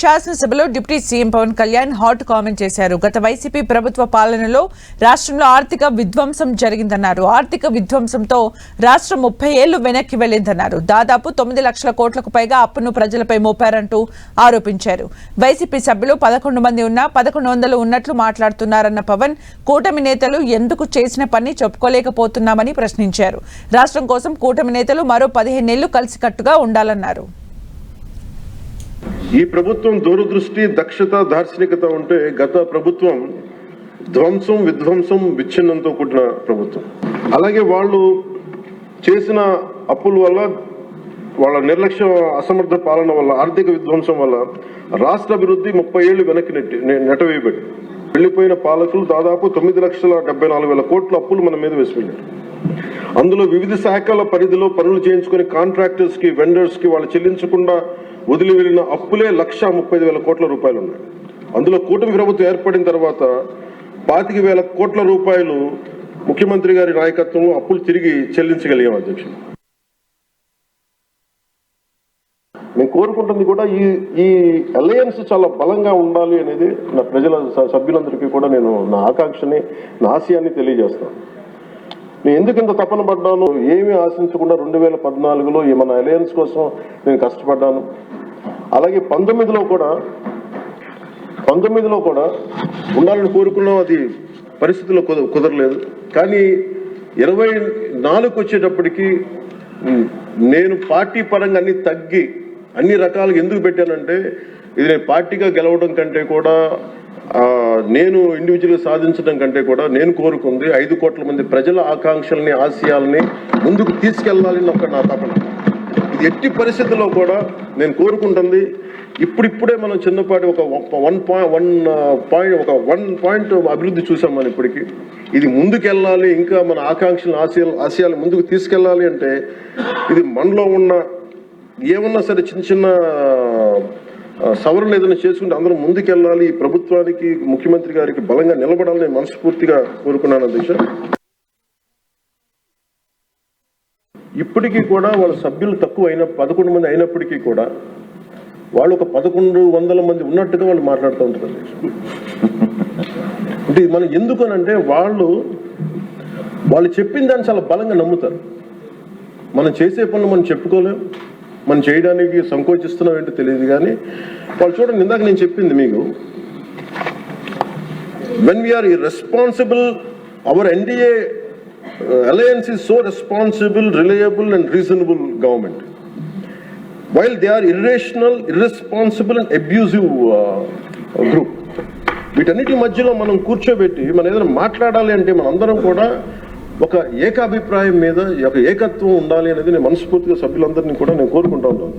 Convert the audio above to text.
శాసనసభలో deputy CM Pawan Kalyan hot comment చేశారు. గత వైసీపీ ప్రభుత్వ పాలనలో రాష్ట్రంలో ఆర్థిక విధ్వంసం జరిగిందన్నారు. ఆర్థిక విధ్వంసంతో రాష్ట్రం 30 ఏళ్లు వెనక్కి వెళ్లిందన్నారు. దాదాపు 9 లక్షల కోట్లకు పైగా అప్పును ప్రజలపై మోపారంటూ ఆరోపించారు. వైసీపీ సభ్యులు 11 మంది ఉన్నా 1100 ఉన్నట్లు మాట్లాడుతున్నారన్న పవన్ కూటమి నేతలు ఎందుకు చేసిన పని చెప్పుకోలేకపోతున్నామని ప్రశ్నించారు. రాష్ట్రం కోసం కూటమి నేతలు మరో 15 ఏళ్లు కలిసికట్టుగా ఉండాలన్నారు. ఈ ప్రభుత్వం దూరదృష్టి, దక్షత, దార్శనికత ఉంటే గత ప్రభుత్వం ధ్వంసం, విధ్వంసం, విచ్ఛిన్నంతో కూడిన ప్రభుత్వం. అలాగే వాళ్ళు చేసిన అప్పుల వల్ల, వాళ్ళ నిర్లక్ష్య అసమర్థ పాలన వల్ల, ఆర్థిక విధ్వంసం వల్ల రాష్ట్ర అభివృద్ధి 30 ఏళ్లు వెనక్కి నెట్టవేయబడి వెళ్లిపోయిన పాలకులు దాదాపు 9,74,000 కోట్ల అప్పులు మన మీద వేసిపోయారు. అందులో వివిధ శాఖల పరిధిలో పనులు చేయించుకుని కాంట్రాక్టర్స్ కి, వెండర్స్ కి వాళ్ళు చెల్లించకుండా వదిలి వెళ్లిన అప్పులే 1,35,000 కోట్ల రూపాయలు ఉన్నాయి. అందులో కూటమి ప్రభుత్వం ఏర్పడిన తర్వాత 25,000 కోట్ల రూపాయలు ముఖ్యమంత్రి గారి నాయకత్వం అప్పులు తిరిగి చెల్లించగలిగాం. అధ్యక్షుడు, నేను కోరుకుంటుంది కూడా ఈ అలయన్స్ చాలా బలంగా ఉండాలి అనేది నా ప్రజల సభ్యులందరికీ కూడా నేను నా ఆకాంక్షని, నా ఆశయాన్ని తెలియజేస్తాను. నేను ఎందుకు ఇంత తపన పడ్డాను, ఏమీ ఆశించకుండా 2014లో మన అలయన్స్ కోసం నేను కష్టపడ్డాను. అలాగే 19లో కూడా ఉండాలని కోరుకున్నాం. అది పరిస్థితుల్లో కుదరలేదు. కానీ 24 వచ్చేటప్పటికి నేను పార్టీ పరంగా అన్ని తగ్గి అన్ని రకాలుగా ఎందుకు పెట్టానంటే, ఇది నేను పార్టీగా గెలవడం కంటే కూడా, నేను ఇండివిజువల్గా సాధించడం కంటే కూడా నేను కోరుకుంది 5 కోట్ల మంది ప్రజల ఆకాంక్షల్ని, ఆశయాల్ని ముందుకు తీసుకెళ్లాలని ఒక నా తపన. ఇది ఎట్టి పరిస్థితుల్లో కూడా నేను కోరుకుంటుంది. ఇప్పుడిప్పుడే మనం చిన్నపాటి ఒక 1 పాయింట్ అభివృద్ధి చూసాం మనం ఇప్పటికీ. ఇది ముందుకెళ్ళాలి, ఇంకా మన ఆకాంక్షలను, ఆశయాలు ముందుకు తీసుకెళ్ళాలి అంటే ఇది మనలో ఉన్న ఏమన్నా సరే చిన్న చిన్న సవరణ ఏదైనా చేసుకుంటే అందరం ముందుకెళ్ళాలి. ఈ ప్రభుత్వానికి, ముఖ్యమంత్రి గారికి బలంగా నిలబడాలని మనస్ఫూర్తిగా కోరుకున్నాను. అధ్యక్ష, ఇప్పటికీ కూడా వాళ్ళ సభ్యులు తక్కువ 11 మంది అయినప్పటికీ కూడా వాళ్ళు ఒక 1100 మంది ఉన్నట్టుగా వాళ్ళు మాట్లాడుతూ ఉంటారు. అధ్యక్ష, అంటే మనం ఎందుకనంటే వాళ్ళు చెప్పిన దాన్ని చాలా బలంగా నమ్ముతారు. మనం చేసే పనులు మనం చెప్పుకోలేం, మనం చేయడానికి సంకోచిస్తున్నాం ఏంటో తెలియదు. కానీ వాళ్ళు చూడండి, ఇందాక నేను చెప్పింది మీకు, when we're irresponsible, our NDA alliance is so responsible, reliable and reasonable government, while they are irrational, irresponsible and abusive group. వీటన్నిటి మధ్యలో మనం కూర్చోబెట్టి మనం ఏదైనా మాట్లాడాలి అంటే మనందరం కూడా ఒక ఏకాభిప్రాయం మీద, ఒక ఏకత్వం ఉండాలి అనేది నేను మనస్ఫూర్తిగా సభ్యులందరినీ కూడా నేను కోరుకుంటా ఉంటాను.